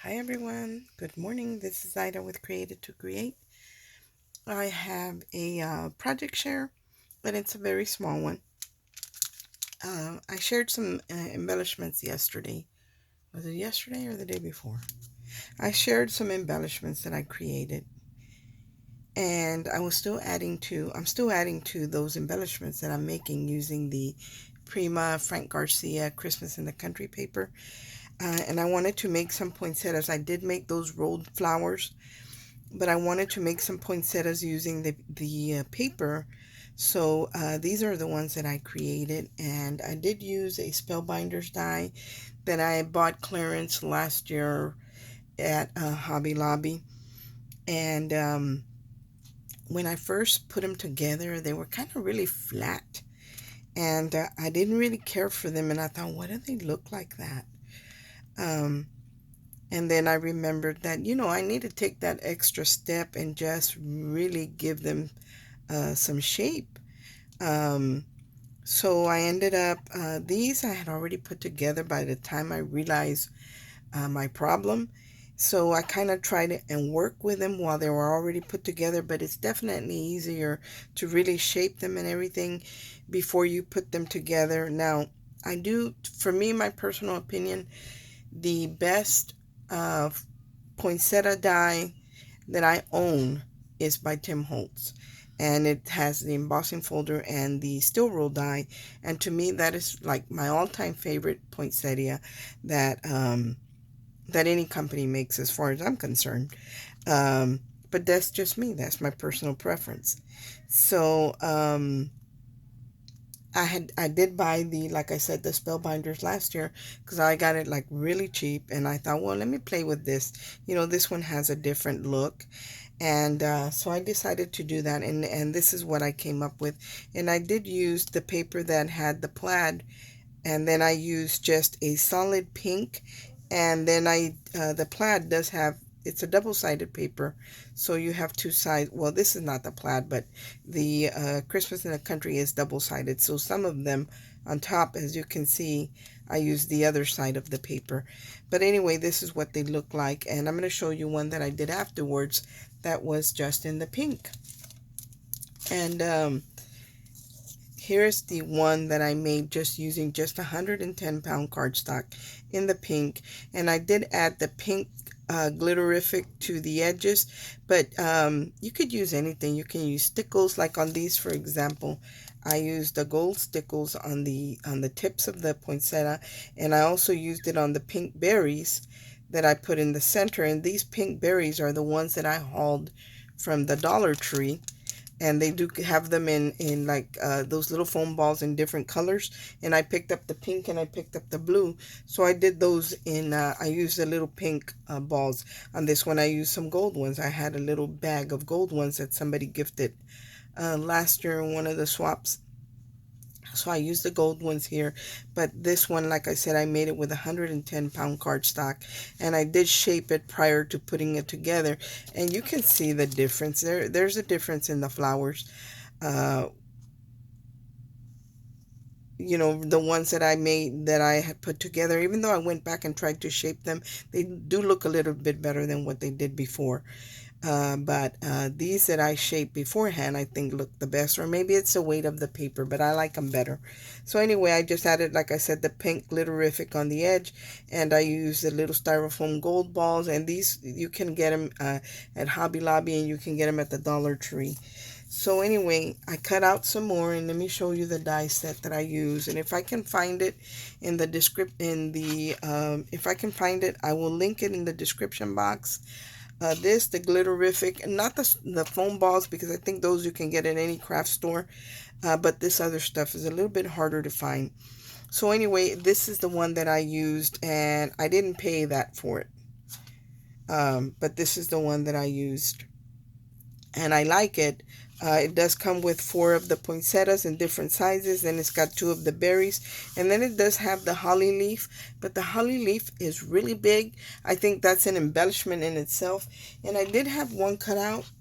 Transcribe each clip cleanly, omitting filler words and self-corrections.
Hi everyone, good morning. This is Ida with Created to Create. I have a project share, but it's a very small one. I shared some embellishments yesterday. Was it yesterday or the day before? I shared some embellishments that I created, and I'm still adding to those embellishments that I'm making using the Prima Frank Garcia Christmas in the Country paper. And I wanted to make some poinsettias. I did make those rolled flowers, but I wanted to make some poinsettias using the paper. So these are the ones that I created, and I did use a spellbinders die that I bought clearance last year at Hobby Lobby. And when I first put them together, they were kind of really flat, and I didn't really care for them. And I thought, what do they look like that? Um, And then I remembered that, I need to take that extra step and just really give them some shape. Um, so I ended up, these I had already put together by the time I realized my problem. So I kind of tried it and work with them while they were already put together, but it's definitely easier to really shape them and everything before you put them together. Now, for me, my personal opinion, the best uh, poinsettia die that I own is by Tim Holtz. And it has the embossing folder and the steel roll die. And to me, that is like my all-time favorite poinsettia that that any company makes, as far as I'm concerned. Um, but that's just me. That's my personal preference. So I did buy like I said, the spellbinders last year because I got it like really cheap, and I thought, well, let me play with this. This one has a different look, and so I decided to do that, and this is what I came up with. And I did use the paper that had the plaid, and then I used just a solid pink, and then the plaid does have, it's a double-sided paper, so you have two sides. Well, this is not the plaid, but the Christmas in the Country is double-sided, so some of them on top, as you can see, I used the other side of the paper. But anyway, this is what they look like, and I'm going to show you one that I did afterwards that was just in the pink. And here's the one that I made just using just 110-pound cardstock in the pink. And I did add the pink glitterific to the edges, but you could use anything. You can use stickles, like on these, for example. I used the gold stickles on the tips of the poinsettia, and I also used it on the pink berries that I put in the center. And these pink berries are the ones that I hauled from the Dollar Tree, and they do have them in like those little foam balls in different colors. And I picked up the pink and I picked up the blue, so I did those in I used the little pink balls. On this one I used some gold ones. I had a little bag of gold ones that somebody gifted last year in one of the swaps, so I used the gold ones here. But this one, like I said, I made it with 110-pound cardstock, and I did shape it prior to putting it together. And you can see the difference. There's a difference in the flowers. Uh, the ones that I made, that I had put together, even though I went back and tried to shape them, they do look a little bit better than what they did before. But these that I shaped beforehand, I think look the best, or maybe it's the weight of the paper, but I like them better. So anyway, I just added, like I said, the pink glitterific on the edge, and I used the little styrofoam gold balls, and these, you can get them at Hobby Lobby, and you can get them at the Dollar Tree. So anyway, I cut out some more, and let me show you the die set that I use. And if I can find it in the if I can find it, I will link it in the description box. The glitterific, not the foam balls, because I think those you can get at any craft store. But this other stuff is a little bit harder to find. So anyway, this is the one that I used, and I didn't pay that for it. But this is the one that I used, and I like it. It does come with 4 of the poinsettias in different sizes, and it's got 2 of the berries, and then it does have the holly leaf, but the holly leaf is really big. I think that's an embellishment in itself. And I did have one cut out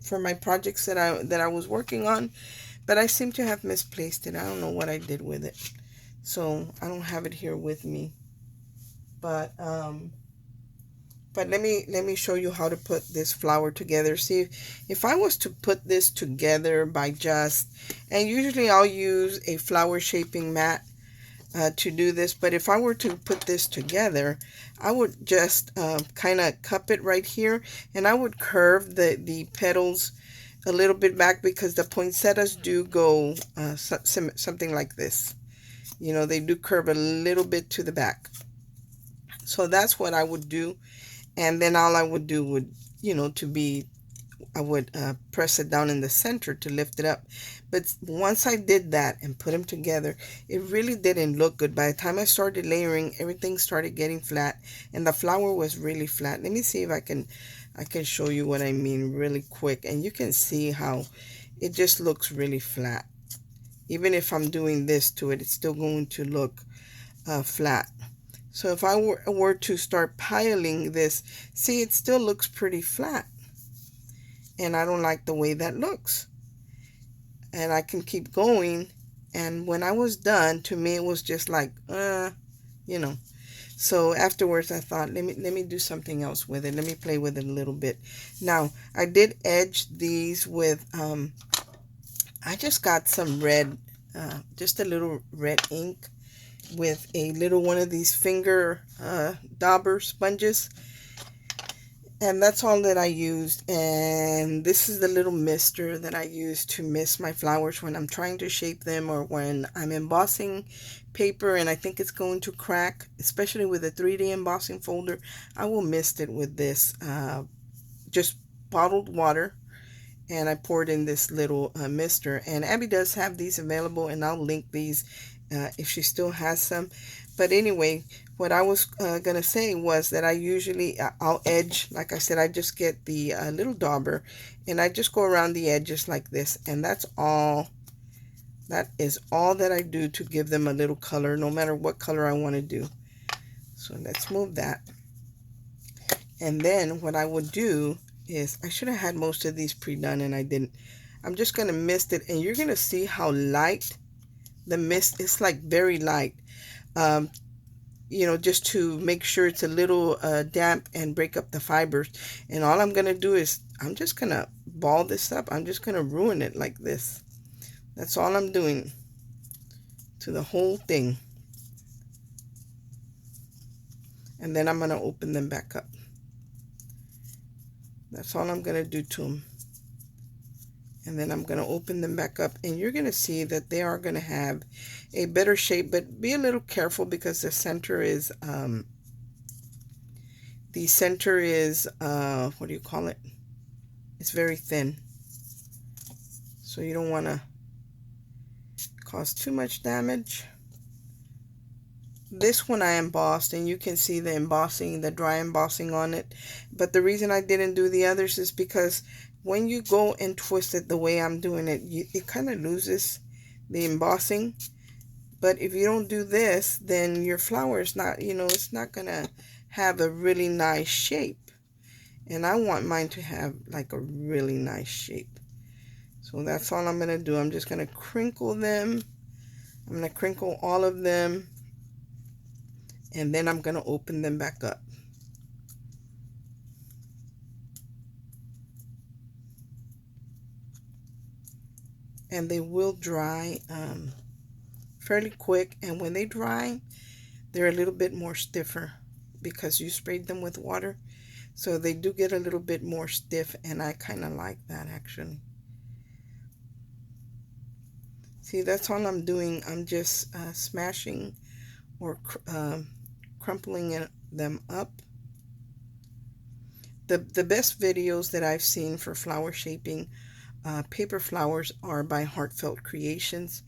for my projects that I was working on, but I seem to have misplaced it. I don't know what I did with it, so I don't have it here with me. But But let me show you how to put this flower together. See, if I was to put this together by just, and usually I'll use a flower shaping mat to do this, but if I were to put this together, I would just kind of cup it right here, and I would curve the petals a little bit back, because the poinsettias do go something like this. You know, they do curve a little bit to the back. So that's what I would do. And then all I would do would, to be, I would press it down in the center to lift it up. But once I did that and put them together, it really didn't look good. By the time I started layering, everything started getting flat, and the flower was really flat. Let me see if I can show you what I mean really quick, and you can see how it just looks really flat. Even if I'm doing this to it, it's still going to look flat. So if I were to start piling this, see, it still looks pretty flat. And I don't like the way that looks. And I can keep going. And when I was done, to me, it was just like, you know. So afterwards, I thought, let me do something else with it. Let me play with it a little bit. Now, I did edge these with, I just got some red, just a little red ink, with a little one of these finger dauber sponges, and that's all that I used. And this is the little mister that I use to mist my flowers when I'm trying to shape them, or when I'm embossing paper and I think it's going to crack, especially with a 3D embossing folder. I will mist it with this just bottled water, and I poured in this little mister. And Abby does have these available, and I'll link these if she still has some. But anyway, what I was going to say was that I usually, I'll edge, like I said, I just get the little dauber, and I just go around the edges like this, and that's all. That is all that I do to give them a little color, no matter what color I want to do. So let's move that. And then what I would do is, I should have had most of these pre-done and I didn't. I'm just going to mist it, and you're going to see how light the mist is, like very light. Um, just to make sure it's a little damp and break up the fibers. And all I'm going to do is, I'm just going to ball this up. I'm just going to ruin it like this. That's all I'm doing to the whole thing. And then I'm going to open them back up. That's all I'm going to do to them. And then I'm going to open them back up, and you're going to see that they are going to have a better shape. But be a little careful, because the center is what do you call it? It's very thin. So you don't want to cause too much damage. This one I embossed, and you can see the embossing, the dry embossing on it. But the reason I didn't do the others is because when you go and twist it the way I'm doing it, it kind of loses the embossing. But if you don't do this, then your flower is not, it's not going to have a really nice shape. And I want mine to have like a really nice shape. So that's all I'm going to do. I'm just going to crinkle them. I'm going to crinkle all of them. And then I'm going to open them back up. And they will dry fairly quick. And when they dry, they're a little bit more stiffer, because you sprayed them with water. So they do get a little bit more stiff, and I kind of like that, actually. See, that's all I'm doing. I'm just smashing or crumpling them up. The best videos that I've seen for flower shaping paper flowers are by Heartfelt Creations,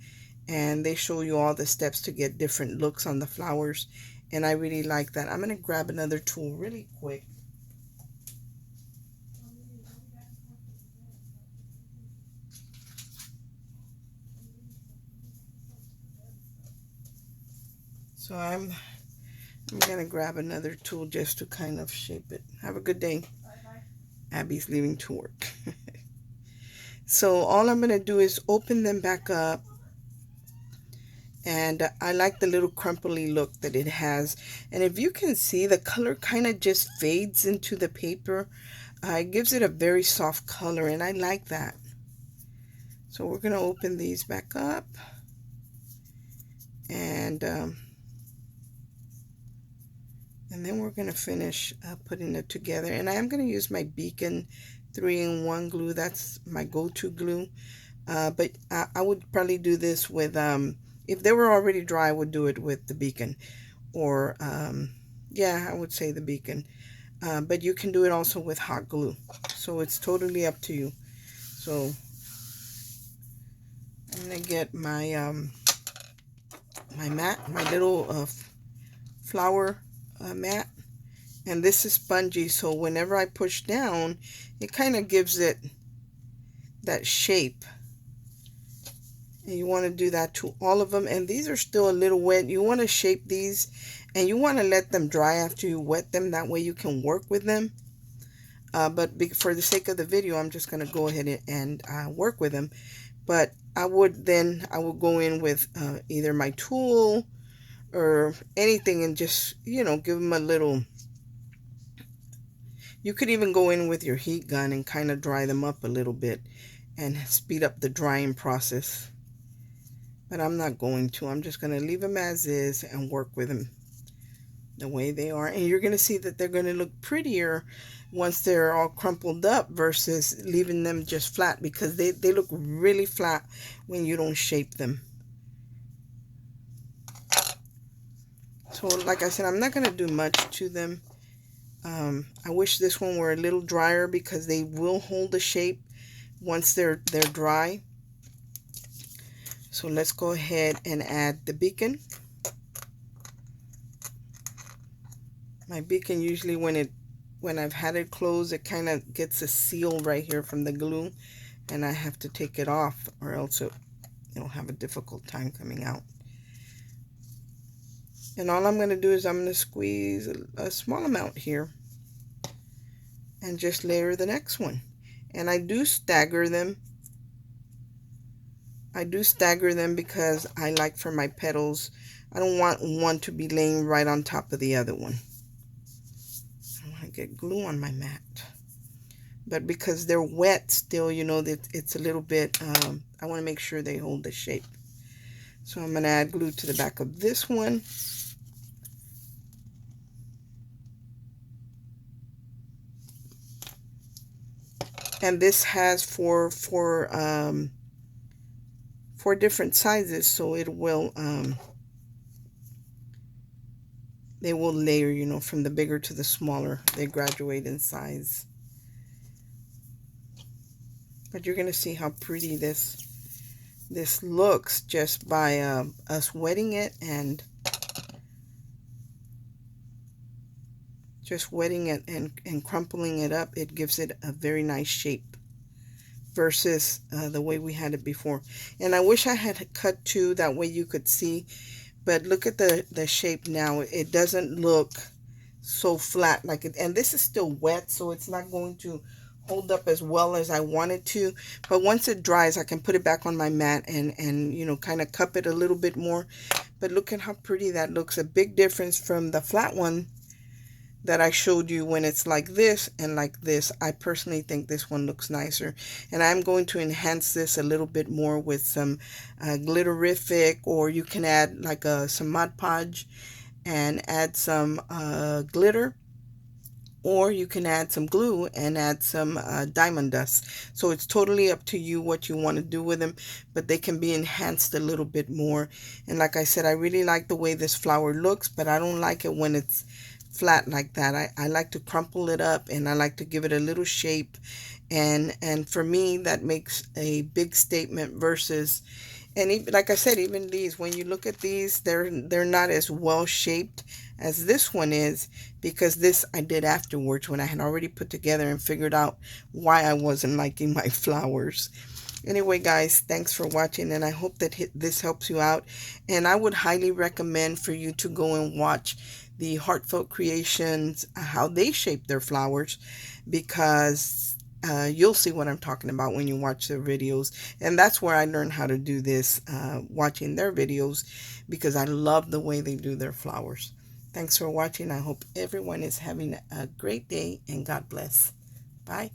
and they show you all the steps to get different looks on the flowers, and I really like that. I'm going to grab another tool really quick. So I'm going to grab another tool just to kind of shape it. Have a good day. Abby's leaving to work. So all I'm going to do is open them back up, And I like the little crumply look that it has. And if you can see, the color kind of just fades into the paper. It gives it a very soft color, and I like that. So we're going to open these back up, and then we're going to finish putting it together. And I am going to use my Beacon 3-in-1 glue. That's my go-to glue. But I would probably do this with, if they were already dry, I would do it with the Beacon. Or, yeah, I would say the Beacon. But you can do it also with hot glue. So it's totally up to you. So I'm going to get my, my mat, my little flower mat. And this is spongy, so whenever I push down, it kind of gives it that shape. And you want to do that to all of them. And these are still a little wet. You want to shape these, and you want to let them dry after you wet them. That way you can work with them. But for the sake of the video, I'm just going to go ahead and work with them. But I would go in with either my tool or anything, and just, you know, give them a little. You could even go in with your heat gun and kind of dry them up a little bit and speed up the drying process. But I'm not going to. I'm just going to leave them as is and work with them the way they are. And you're going to see that they're going to look prettier once they're all crumpled up versus leaving them just flat, because they look really flat when you don't shape them. So like I said, I'm not going to do much to them. I wish this one were a little drier, because they will hold the shape once they're dry. So let's go ahead and add the Beacon. My Beacon, usually when I've had it closed, it kind of gets a seal right here from the glue, and I have to take it off, or else it'll have a difficult time coming out. And all I'm going to do is I'm going to squeeze a small amount here and just layer the next one. And I do stagger them. Because I like, for my petals, I don't want one to be laying right on top of the other one. I want to get glue on my mat. But because they're wet still, you know, that it's a little bit, I want to make sure they hold the shape. So I'm going to add glue to the back of this one. And this has four different sizes, so it will they will layer, you know, from the bigger to the smaller. They graduate in size. But you're going to see how pretty this looks just by us wetting it, and just wetting it and crumpling it up. It gives it a very nice shape versus the way we had it before. And I wish I had cut two, that way you could see. But look at the shape now. It doesn't look so flat like it. And this is still wet, so it's not going to hold up as well as I want it to. But once it dries, I can put it back on my mat and you know, kind of cup it a little bit more. But look at how pretty that looks. A big difference from the flat one that I showed you when it's like this and like this. I personally think this one looks nicer. And I'm going to enhance this a little bit more with some glitterific, or you can add like some Mod Podge and add some glitter. Or you can add some glue and add some diamond dust. So it's totally up to you what you want to do with them, but they can be enhanced a little bit more. And like I said, I really like the way this flower looks, but I don't like it when it's flat like that. I like to crumple it up, and I like to give it a little shape. And for me, that makes a big statement versus, and even, like I said, even these, when you look at these, they're not as well shaped as this one is, because this I did afterwards when I had already put together and figured out why I wasn't liking my flowers. Anyway, guys, thanks for watching, and I hope that this helps you out. And I would highly recommend for you to go and watch the Heartfelt Creations, how they shape their flowers, because You'll see what I'm talking about when you watch their videos. And that's where I learned how to do this, watching their videos, because I love the way they do their flowers. Thanks for watching. I hope everyone is having a great day, and God bless. Bye.